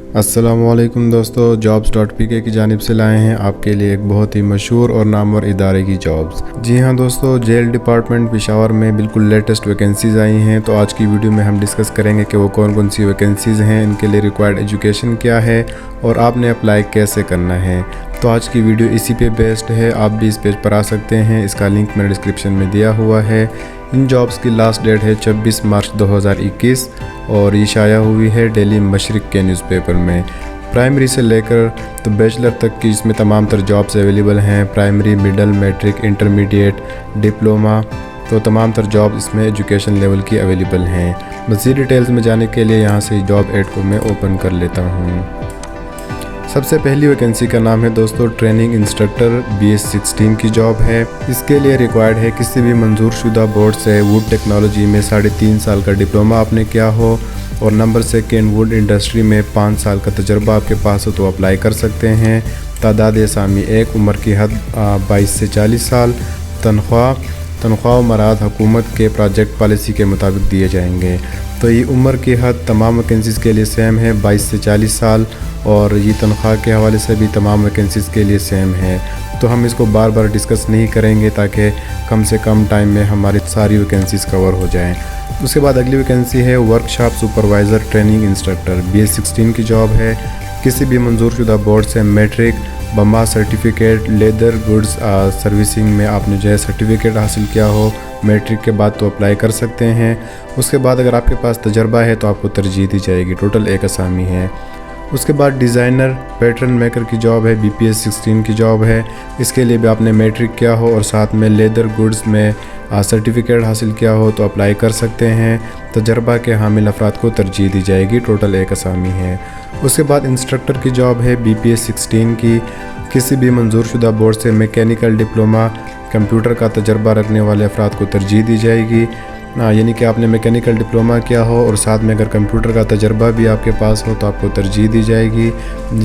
अस्सलामुअलैकुम दोस्तों, jobs.pk की जानिब से लाए हैं आपके लिए एक बहुत ही मशहूर और नामवर इदारे की जॉब्स। जी हाँ दोस्तों, जेल डिपार्टमेंट पेशावर में बिल्कुल लेटेस्ट वैकेंसीज़ आई हैं। तो आज की वीडियो में हम डिस्कस करेंगे कि वो कौन कौन सी वैकेंसीज़ हैं, इनके लिए रिक्वायर्ड एजुकेशन क्या है और आपने अप्लाई कैसे करना है। तो आज की वीडियो इसी पे बेस्ड है। आप भी इस पेज पर आ सकते हैं, इसका लिंक मैंने डिस्क्रिप्शन में दिया हुआ है। इन जॉब्स की लास्ट डेट है 26 मार्च 2021 और ये शाया हुई है डेली मशरिक के न्यूज़पेपर में। प्राइमरी से लेकर तो बैचलर तक की इसमें तमाम तर जॉब्स अवेलेबल हैं। Primary, middle, matric, intermediate, diploma, तो तमाम तर जॉब इसमें एजुकेशन लेवल की अवेलेबल हैं। मज़ीद डिटेल्स में जाने के लिए यहाँ से जॉब एड को मैं ओपन कर लेता हूँ। सबसे पहली वैकेंसी का नाम है दोस्तों ट्रेनिंग इंस्ट्रक्टर, BS16 की जॉब है। इसके लिए रिक्वायर्ड है किसी भी मंजूर शुदा बोर्ड से वुड टेक्नोलॉजी में 3.5 साल का डिप्लोमा आपने किया हो और नंबर 2 वुड इंडस्ट्री में 5 साल का तजर्बा आपके पास हो तो अप्लाई कर सकते हैं। तादाद असामी 1, उम्र की हद 22 से 40 साल। तनख्वाह मराद हुकूमत के प्रोजेक्ट पॉलिसी के मुताबिक दिए जाएंगे। तो ये उम्र की हद तमाम वैकेंसीज़ के लिए सेम है, 22 से 40 साल, और ये तनख्वाह के हवाले से भी तमाम वैकेंसीज़ के लिए सेम है। तो हम इसको बार बार डिस्कस नहीं करेंगे ताकि कम से कम टाइम में हमारी सारी वैकेंसीज़ कवर हो जाएं। उसके बाद अगली वैकेंसी है workshop supervisor training instructor, BS16 की जॉब है। किसी भी मंजूर शुदा बोर्ड से मैट्रिक, बम्बा सर्टिफिकेट, लेदर गुड्स सर्विसिंग में आपने जो है सर्टिफिकेट हासिल किया हो मैट्रिक के बाद तो अप्लाई कर सकते हैं। उसके बाद अगर आपके पास तजर्बा है तो आपको तरजीह दी जाएगी। टोटल 1 असामी है। उसके बाद डिज़ाइनर पैटर्न मेकर की जॉब है, BPS16 की जॉब है। इसके लिए भी आपने मैट्रिक किया हो और साथ में लेदर गुड्स में सर्टिफिकेट हासिल किया हो तो अप्लाई कर सकते हैं। तजर्बा के हामिल अफराद को तरजीह दी जाएगी। टोटल 1 असामी है। उसके बाद इंस्ट्रक्टर की जॉब है BPS16 की। किसी भी मंजूर शुदा बोर्ड से मैकेनिकल डिप्लोमा, कंप्यूटर का तजर्बा रखने वाले अफराद को तरजीह दी जाएगी। यानी कि आपने मैकेनिकल डिप्लोमा किया हो और साथ में अगर कंप्यूटर का तजर्बा भी आपके पास हो तो आपको तरजीह दी जाएगी।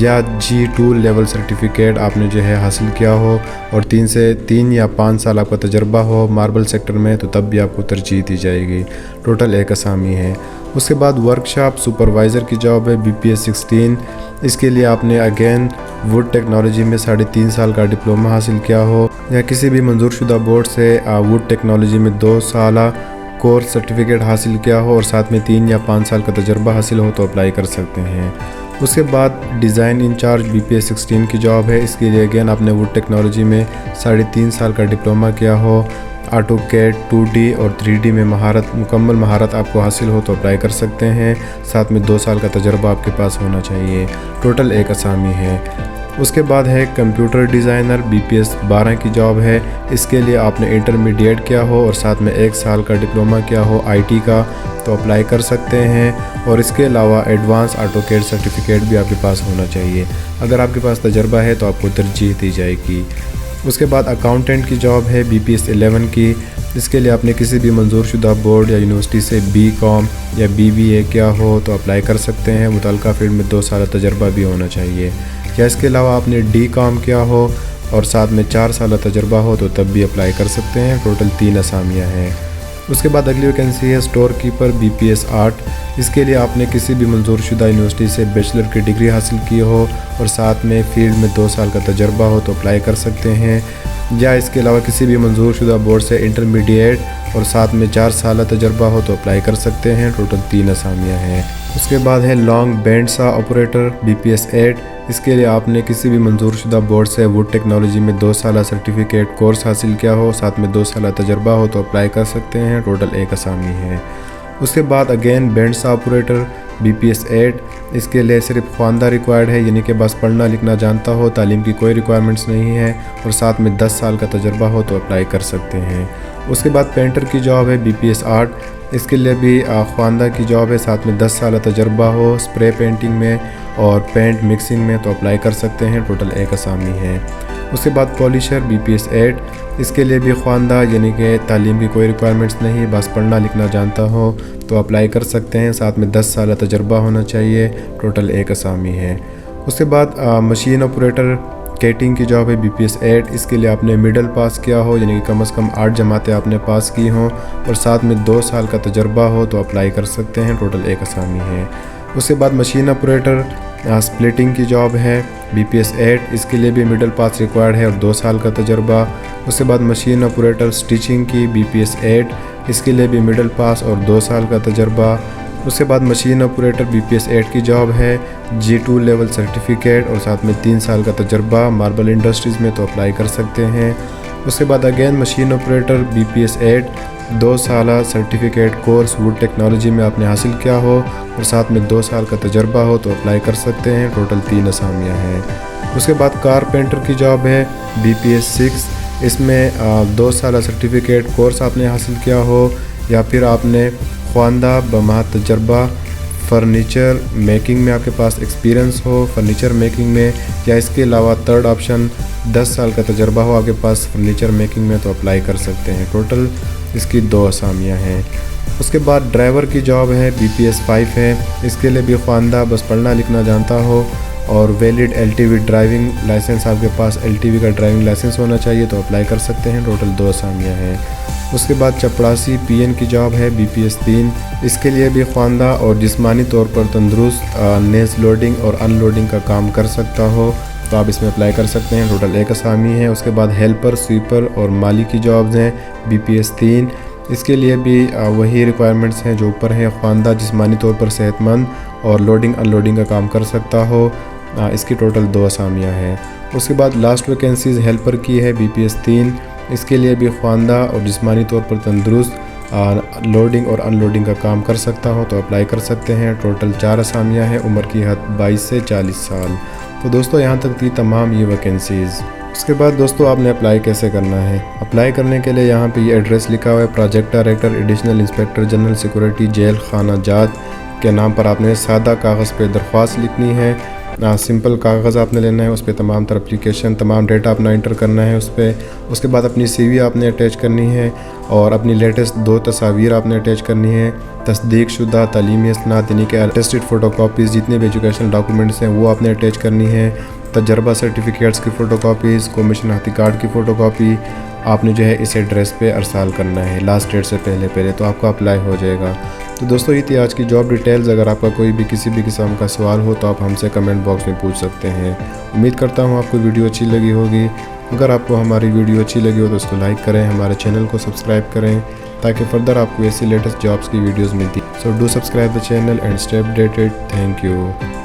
या G2 लेवल सर्टिफिकेट आपने जो है हासिल किया हो और 3 या 5 साल आपका तजर्बा हो मार्बल सेक्टर में तो तब भी आपको तरजीह दी जाएगी। टोटल 1 असामी है। उसके बाद वर्कशॉप सुपरवाइज़र की जॉब है, BPS16। इसके लिए आपने अगेन वुड टेक्नोलॉजी में 3.5 साल का डिप्लोमा हासिल किया हो या किसी भी मंजूर शुदा बोर्ड से वुड टेक्नोलॉजी में 2 साल कोर्स सर्टिफिकेट हासिल किया हो और साथ में 3 या 5 साल का तजर्बा हासिल हो तो अप्लाई कर सकते हैं। उसके बाद डिज़ाइन इंचार्ज BPS16 की जॉब है। इसके लिए अगेन आपने वुड टेक्नोलॉजी में 3.5 साल का डिप्लोमा किया हो, AutoCAD 2D और 3D में मुकम्मल महारत आपको हासिल हो तो अप्लाई कर सकते हैं। साथ में 2 साल का तजर्बा आपके पास होना चाहिए। टोटल 1 असामी है। उसके बाद है कंप्यूटर डिज़ाइनर, BPS12 की जॉब है। इसके लिए आपने इंटरमीडिएट किया हो और साथ में 1 साल का डिप्लोमा किया हो IT का तो अप्लाई कर सकते हैं। और इसके अलावा एडवांस AutoCAD सर्टिफिकेट भी आपके पास होना चाहिए। अगर आपके पास तजर्बा है तो आपको तरजीह दी जाएगी। उसके बाद अकाउंटेंट की जॉब है, BPS11 की। इसके लिए आपने किसी भी मंजूर शुदा बोर्ड या यूनिवर्सिटी से BCom या BBA किया हो तो अप्लाई कर सकते हैं। मुतल्लिका फील्ड में 2 साल तजर्बा भी होना चाहिए। या इसके अलावा आपने DCom किया हो और साथ में 4 साल तजर्बा हो तो तब भी अप्लाई कर सकते हैं। टोटल 3 असामियाँ हैं। उसके बाद अगली वैकेंसी है स्टोर कीपर, BPS8। इसके लिए आपने किसी भी मंजूर शुदा यूनिवर्सिटी से बैचलर की डिग्री हासिल की हो और साथ में फील्ड में 2 साल का तजर्बा हो तो अप्लाई कर सकते हैं। या इसके अलावा किसी भी मंजूर शुदा बोर्ड से इंटरमीडिएट और साथ में 4 साल तजर्बा हो तो अप्लाई कर सकते हैं। टोटल 3 असामियाँ हैं। उसके बाद है लॉन्ग बैंड सा ऑपरेटर, BPS8। इसके लिए आपने किसी भी मंजूर शुदा बोर्ड से वुड टेक्नोलॉजी में 2 साल सर्टिफिकेट कोर्स हासिल किया हो, साथ में 2 साल तजर्बा हो तो अप्लाई कर सकते हैं। टोटल 1 असामी है। उसके बाद अगेन बैंड सा ऑपरेटर, BPS8। इसके लिए सिर्फ ख्वानदा रिक्वायर्ड है, यानी कि बस पढ़ना लिखना जानता हो, तालीम की कोई रिक्वायरमेंट्स नहीं है और साथ में 10 साल का तजर्बा हो तो अप्लाई कर सकते हैं। उसके बाद पेंटर की जॉब है, BPS8। इसके लिए भी ख्वानदा की जॉब है, साथ में 10 साल तजर्बा हो स्प्रे पेंटिंग में और पेंट मिक्सिंग में तो अप्लाई कर सकते हैं। टोटल 1 असामी है। उसके बाद पॉलिशर, BPS8। इसके लिए भी ख्वानदा यानी कि तालीम की कोई रिक्वायरमेंट्स नहीं, बस पढ़ना लिखना जानता हो तो अप्लाई कर सकते हैं। साथ में 10 साल तजर्बा होना चाहिए। टोटल 1 असामी है। उसके बाद मशीन ऑपरेटर कैटिंग की जॉब है, BPS8। इसके लिए आपने मिडल पास किया हो, यानी कि कम से कम 8 जमातें आपने पास की हों और साथ में 2 साल का तजर्बा हो तो अप्लाई कर सकते हैं। टोटल 1 असामी है। उसके बाद मशीन ऑपरेटर स्प्लिटिंग की जॉब है BPS 8, इसके लिए भी मिडिल पास रिक्वायर्ड है और 2 साल का तजर्बा। उसके बाद मशीन ऑपरेटर स्टिचिंग की BPS 8, इसके लिए भी मिडिल पास और 2 साल का तजर्बा। उसके बाद मशीन ऑपरेटर BPS 8 की जॉब है G2 लेवल सर्टिफिकेट और साथ में 3 साल का तजर्बा। मार्बल इंडस्ट्रीज़ में तो अप्लाई कर सकते हैं। उसके बाद अगेन मशीन ऑपरेटर BPS 8, 2 साल सर्टिफिकेट कोर्स वुड टेक्नोलॉजी में आपने हासिल किया हो और साथ में 2 साल का तजर्बा हो तो अप्लाई कर सकते हैं। टोटल 3 असामियाँ हैं। उसके बाद कारपेंटर की जॉब है BPS 6, इसमें 2 साल सर्टिफिकेट कोर्स आपने हासिल किया हो या फिर आपने ख्वानदा बमा तजर्बा फर्नीचर मेकिंग में आपके पास एक्सपीरियंस हो फर्नीचर मेकिंग में, या इसके अलावा थर्ड ऑप्शन 10 साल का तजर्बा हो आपके पास फर्नीचर मेकिंग में तो अप्लाई कर सकते हैं। टोटल इसकी 2 असामियाँ हैं। उसके बाद ड्राइवर की जॉब है BPS 5 है, इसके लिए भी ख्वानदा बस पढ़ना लिखना जानता हो और वैलिड LTV ड्राइविंग लाइसेंस आपके पास LTV का ड्राइविंग लाइसेंस होना चाहिए तो अप्लाई कर सकते हैं। टोटल 2 असामियाँ हैं। उसके बाद चपड़ासी PN की जॉब है BPS 3, इसके लिए भी ख्वानदा और जिस्मानी तौर पर तंदुरुस्त नेज लोडिंग और अनलोडिंग का काम कर सकता हो तो आप इसमें अप्लाई कर सकते हैं। टोटल 1 असामी है। उसके बाद हेल्पर स्वीपर और माली की जॉब्स हैं BPS 3, इसके लिए भी वही रिक्वायरमेंट्स हैं जो ऊपर हैं। ख्वानदा जिस्मानी तौर पर सेहतमंद और लोडिंग अनलोडिंग का काम कर सकता हो। इसकी टोटल 2 असामियाँ हैं। उसके बाद लास्ट वैकेंसीज़ हेल्पर की है BPS 3, इसके लिए भी ख्वानदा और जिस्मानी तौर पर तंदुरुस्त लोडिंग और अनलोडिंग का काम कर सकता हो तो अप्लाई कर सकते हैं। टोटल 4 असामियाँ हैं। उम्र की हद 22 से 40 साल। तो दोस्तों यहाँ तक थी तमाम ये वैकेंसीज़। उसके बाद दोस्तों आपने अप्लाई कैसे करना है। अप्लाई करने के लिए यहाँ पे ये एड्रेस लिखा हुआ है, project director additional inspector general security jail खाना जात के नाम पर आपने सादा कागज़ पे दरख्वास्त लिखनी है। सिंपल कागज़ आपने लेना है, उस पर तमाम तर एप्लीकेशन तमाम डेटा अपना इंटर करना है उस पर। उसके बाद अपनी CV आपने अटैच करनी है और अपनी लेटेस्ट 2 तस्वीर आपने अटैच करनी है। तस्दीक शुदा तालीमी इसनाद यानी कि अटेस्टेड फ़ोटो कापीज़ जितने भी एजुकेशनल डॉक्यूमेंट्स हैं वो आपने अटैच करनी है। तजर्बा सर्टिफिकेट्स की फ़ोटो कापीज़, कमीशन हाथी कार्ड की फ़ोटो कापी आपने जो है इस एड्रेस पे अरसाल करना है लास्ट डेट से पहले तो आपका अप्लाई हो जाएगा। तो दोस्तों ये थी आज की जॉब डिटेल्स। अगर आपका कोई भी किसी भी किस्म का सवाल हो तो आप हमसे कमेंट बॉक्स में पूछ सकते हैं। उम्मीद करता हूँ आपको वीडियो अच्छी लगी होगी। अगर आपको हमारी वीडियो अच्छी लगी हो तो उसको लाइक करें, हमारे चैनल को सब्सक्राइब करें ताकि फर्दर आपको ऐसी लेटेस्ट जॉब्स की वीडियोज़ मिलती। So do subscribe the channel and stay updated. Thank you.